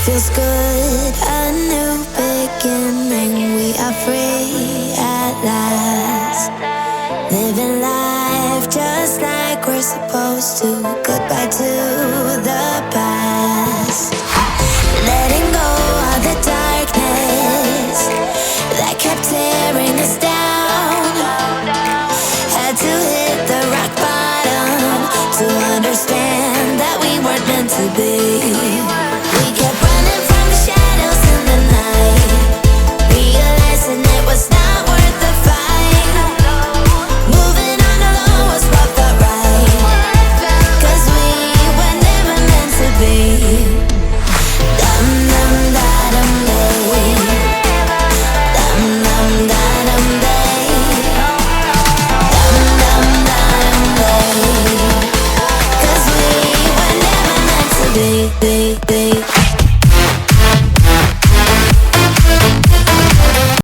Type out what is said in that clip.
feels good, a new beginning. We are free at last, living life just like we're supposed to. Goodbye to the past, letting go of the darkness that kept tearing us down. Had to hit the rock bottom to understand that we weren't meant to be. We kept running from the shadows in the night, realizing it was not worth the fight. Moving on alone was what felt right, 'cause we were never meant to be. Dum dum da dum day, dum dum da dum day, dum dum da dum day, 'cause we were never meant to be.